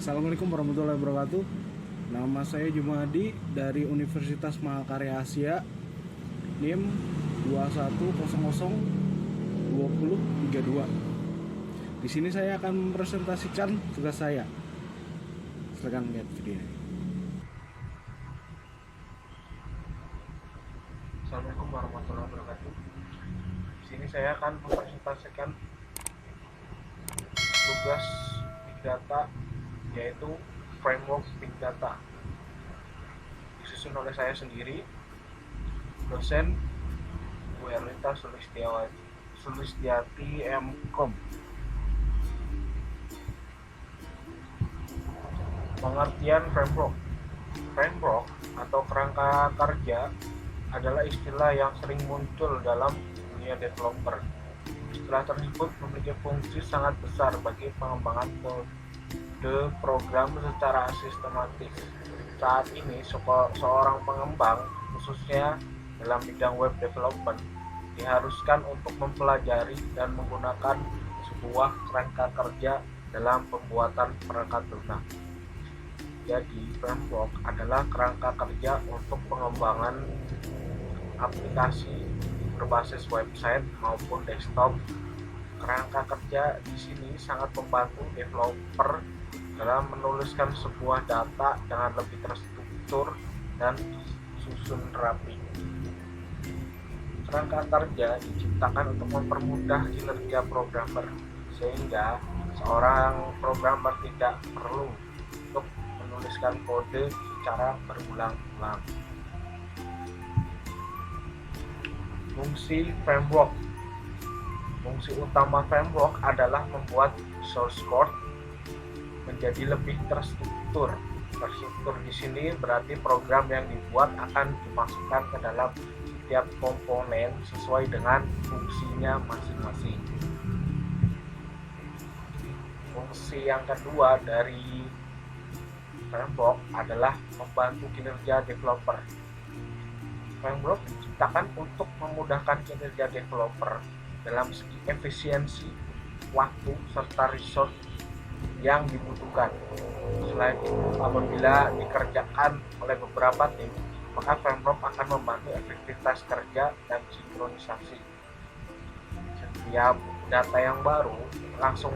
Assalamualaikum warahmatullahi wabarakatuh. Nama saya Jumadi dari Universitas Mahakarya Asia, NIM 21002032. Di sini saya akan mempresentasikan tugas saya. Silakan lihat videonya. Assalamualaikum warahmatullahi wabarakatuh. Di sini saya akan mempresentasikan tugas Big Data, yaitu framework Big Data. Disusun oleh saya sendiri, dosen Bu Erlita Sulistiati M.Com. Pengertian framework. Framework atau kerangka kerja adalah istilah yang sering muncul dalam dunia developer. Istilah tersebut memiliki fungsi sangat besar bagi pengembangan kode program secara sistematis. Saat ini, seorang pengembang, khususnya dalam bidang web development, diharuskan untuk mempelajari dan menggunakan sebuah kerangka kerja dalam pembuatan perangkat lunak. Jadi, framework adalah kerangka kerja untuk pengembangan aplikasi berbasis website maupun desktop. Kerangka kerja di sini sangat membantu developer dalam menuliskan sebuah data dengan lebih terstruktur dan susun rapi. Kerangka kerja diciptakan untuk mempermudah kinerja programmer, sehingga seorang programmer tidak perlu untuk menuliskan kode secara berulang-ulang. Fungsi framework. Fungsi utama framework adalah membuat source code menjadi lebih terstruktur. Terstruktur di sini berarti program yang dibuat akan dimasukkan ke dalam setiap komponen sesuai dengan fungsinya masing-masing. Fungsi yang kedua dari framework adalah membantu kinerja developer. Framework diciptakan untuk memudahkan kinerja developer dalam segi efisiensi, waktu, serta resource yang dibutuhkan. Selain itu, apabila dikerjakan oleh beberapa tim, maka framework akan membantu efektivitas kerja dan sinkronisasi. Setiap data yang baru langsung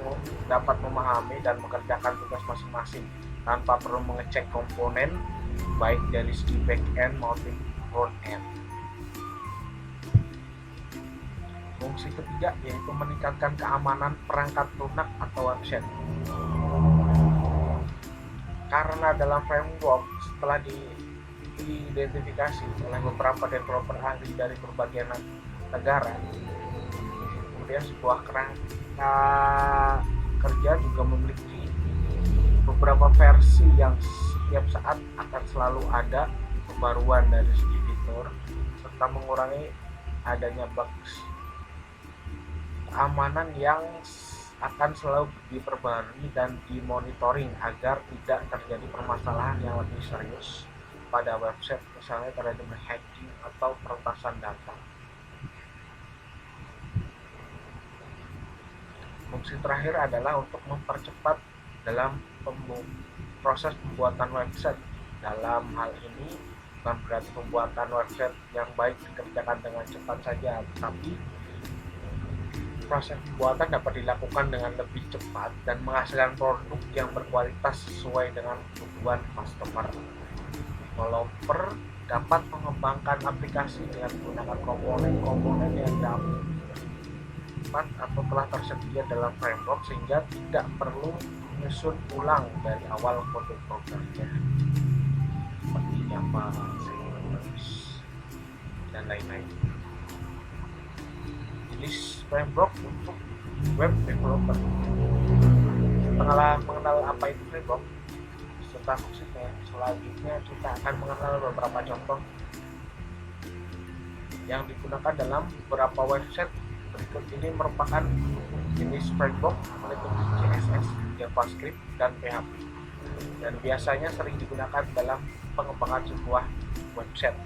dapat memahami dan mengerjakan tugas masing-masing tanpa perlu mengecek komponen baik dari segi back-end maupun front-end. Fungsi ketiga yaitu meningkatkan keamanan perangkat lunak atau website. Karena dalam framework setelah diidentifikasi oleh beberapa developer ahli dari berbagai negara, kemudian sebuah kerangka kerja juga memiliki beberapa versi yang setiap saat akan selalu ada pembaruan dari segi fitur serta mengurangi adanya bugs. Keamanan yang akan selalu diperbarui dan dimonitoring agar tidak terjadi permasalahan yang lebih serius pada website, misalnya terjadi hacking atau peretasan data. Fungsi terakhir adalah untuk mempercepat dalam proses pembuatan website. Dalam hal ini bukan berarti pembuatan website yang baik dikerjakan dengan cepat saja, tapi proses pembuatan dapat dilakukan dengan lebih cepat dan menghasilkan produk yang berkualitas sesuai dengan kebutuhan customer. Developer dapat mengembangkan aplikasi dengan menggunakan komponen-komponen yang dapat atau telah tersedia dalam framework sehingga tidak perlu menyusun ulang dari awal kode programnya seperti Java, C++, dan lain-lain. Jenis framework untuk web developer. Setelah mengenal apa itu framework serta fungsinya, selanjutnya kita akan mengenal beberapa contoh yang digunakan dalam beberapa website. Berikut ini merupakan jenis framework meliputi CSS, JavaScript, dan PHP, dan biasanya sering digunakan dalam pengembangan sebuah website.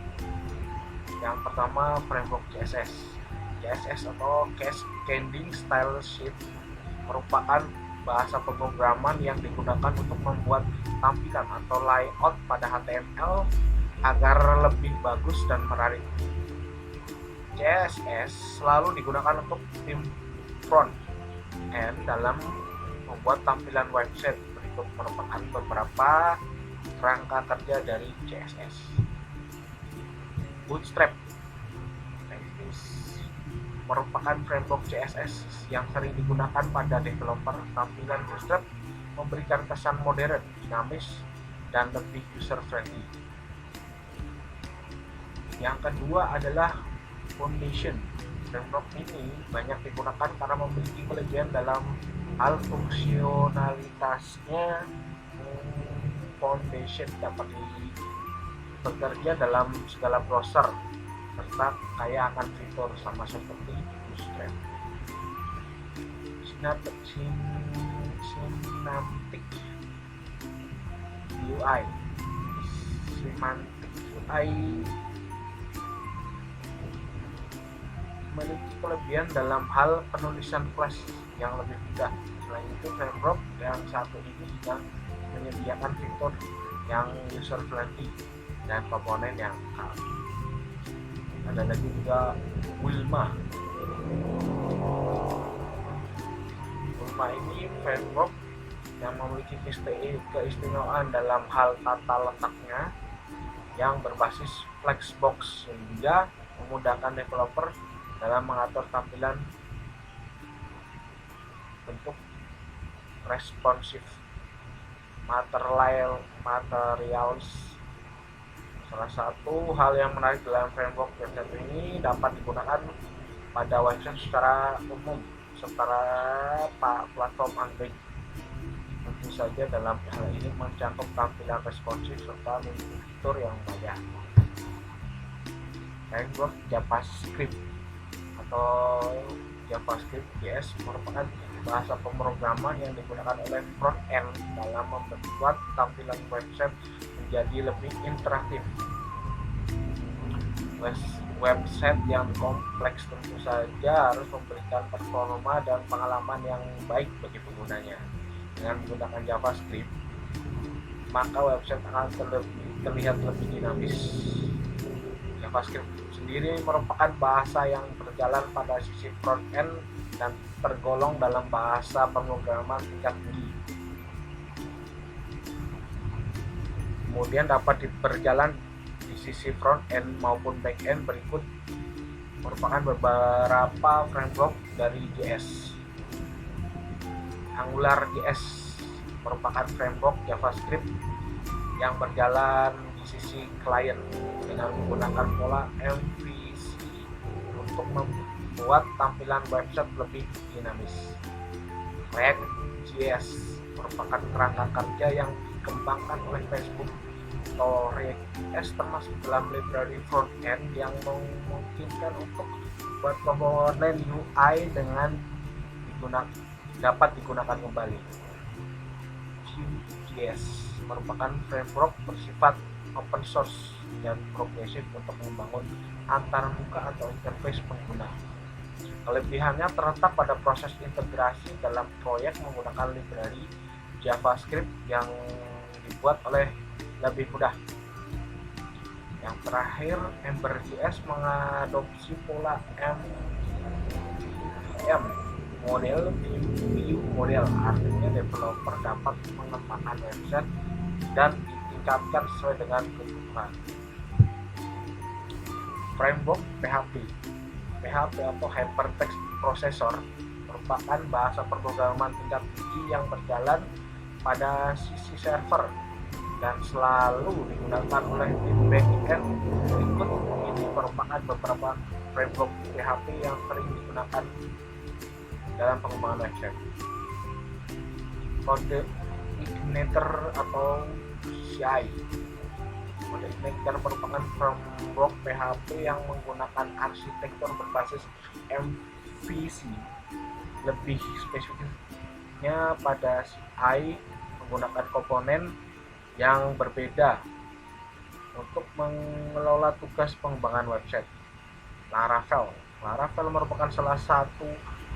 Yang pertama, framework CSS. CSS atau Cascading Style Sheet merupakan bahasa pemrograman yang digunakan untuk membuat tampilan atau layout pada HTML agar lebih bagus dan menarik. CSS selalu digunakan untuk tim front end dalam membuat tampilan website. Berikut merupakan beberapa kerangka kerja dari CSS. Bootstrap merupakan framework CSS yang sering digunakan pada developer. Tampilan Bootstrap memberikan kesan modern, dinamis, dan lebih user-friendly. Yang kedua adalah Foundation. Framework ini banyak digunakan karena memiliki kelebihan dalam hal fungsionalitasnya. Foundation dapat bekerja dalam segala browser serta kaya akan fitur sama seperti Bootstrap. Semantic UI. Semantic UI memiliki kelebihan dalam hal penulisan Flash yang lebih mudah. Selain itu, framework yang satu ini juga menyediakan fitur yang user friendly dan komponen yang lengkap. Ada lagi juga Wilma. Wilma ini framework yang memiliki keistimewaan dalam hal tata letaknya yang berbasis Flexbox sehingga memudahkan developer dalam mengatur tampilan bentuk responsif materials. Salah satu hal yang menarik dalam framework website ini dapat digunakan pada website secara umum secara platform Android. Tentu saja dalam hal ini mencakup tampilan responsif serta fitur yang banyak. Framework JavaScript atau JavaScript JS merupakan bahasa pemrograman yang digunakan oleh front end dalam membuat tampilan website menjadi lebih interaktif. Website yang kompleks tentu saja harus memberikan performa dan pengalaman yang baik bagi penggunanya. Dengan menggunakan JavaScript, maka website akan terlihat lebih dinamis. JavaScript sendiri merupakan bahasa yang berjalan pada sisi front end dan tergolong dalam bahasa pemrograman tingkat tinggi. Kemudian dapat berjalan di sisi front end maupun back end. Berikut merupakan beberapa framework dari JS. AngularJS merupakan framework JavaScript yang berjalan di sisi klien dengan menggunakan pola MVC untuk membuat tampilan website lebih dinamis. React.js merupakan kerangka kerja yang dikembangkan oleh Facebook. React.js termasuk dalam library front-end yang memungkinkan untuk buat komponen UI dengan dapat digunakan kembali. Vue.js merupakan framework bersifat open source dan progresif untuk membangun antarmuka atau interface pengguna. Kelebihannya terletak pada proses integrasi dalam proyek menggunakan library JavaScript yang dibuat oleh lebih mudah. Yang terakhir, Ember.js mengadopsi pola MVM model view model, artinya developer dapat mengembangkan website dan ditingkatkan sesuai dengan kebutuhan. Framework PHP atau Hypertext Processor merupakan bahasa pemrograman tingkat tinggi yang berjalan pada sisi server dan selalu digunakan oleh tim backend. Berikut ini merupakan beberapa framework PHP yang sering digunakan dalam pengembangan website. Code Igniter atau CI. Code Igniter merupakan framework PHP yang menggunakan arsitektur berbasis MVC. Lebih spesifiknya pada CI menggunakan komponen yang berbeda untuk mengelola tugas pengembangan website. Laravel merupakan salah satu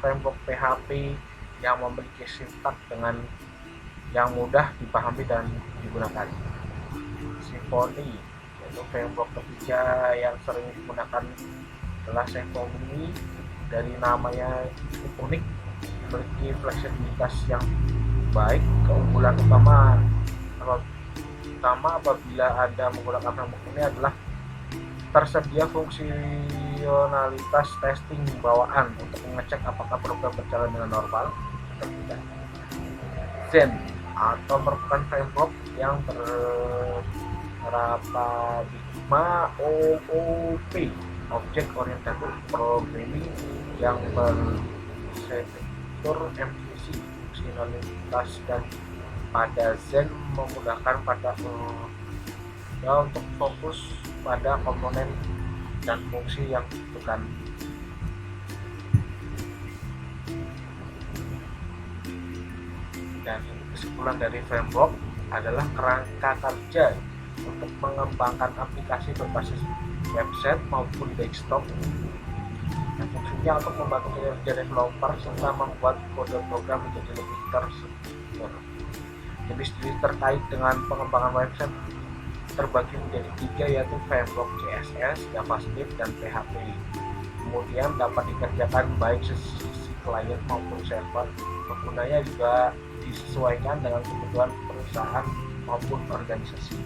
framework PHP yang memiliki sintaks dengan yang mudah dipahami dan digunakan. Symfony yaitu framework ketiga yang sering digunakan adalah Symfony. Dari namanya unik, memiliki fleksibilitas yang baik. Keunggulan utama apabila Anda menggunakan framework ini adalah tersedia fungsionalitas testing bawaan untuk mengecek apakah program berjalan dengan normal atau tidak. Zen atau merupakan framework yang berparadigma OOP (Object Oriented Programming) yang berstruktur MVC fungsionalitas, dan pada Zen memudahkan pada untuk fokus pada komponen dan fungsi yang dibutuhkan. Dan kesimpulan dari framework adalah kerangka kerja untuk mengembangkan aplikasi berbasis website maupun desktop, dan fungsinya untuk membantu kinerja developer serta membuat kode program menjadi lebih terstruktur. Jenis-jenis terkait dengan pengembangan website terbagi menjadi 3, yaitu framework CSS, JavaScript, dan PHP. Kemudian dapat dikerjakan baik sisi klien maupun server. Penggunanya juga disesuaikan dengan kebutuhan perusahaan maupun organisasi.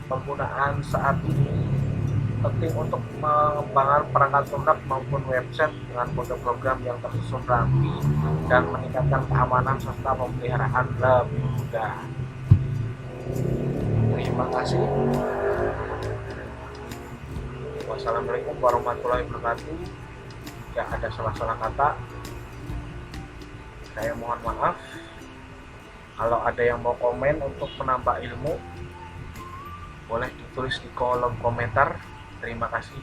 Penggunaan saat ini penting untuk mengembangkan perangkat lunak maupun website dengan kode program yang tersusun rapi dan meningkatkan keamanan serta pemeliharaan lebih mudah. Terima kasih. Wassalamualaikum warahmatullahi wabarakatuh. Jika ada salah-salah kata, saya mohon maaf. Kalau ada yang mau komen untuk menambah ilmu, boleh ditulis di kolom komentar. Terima kasih.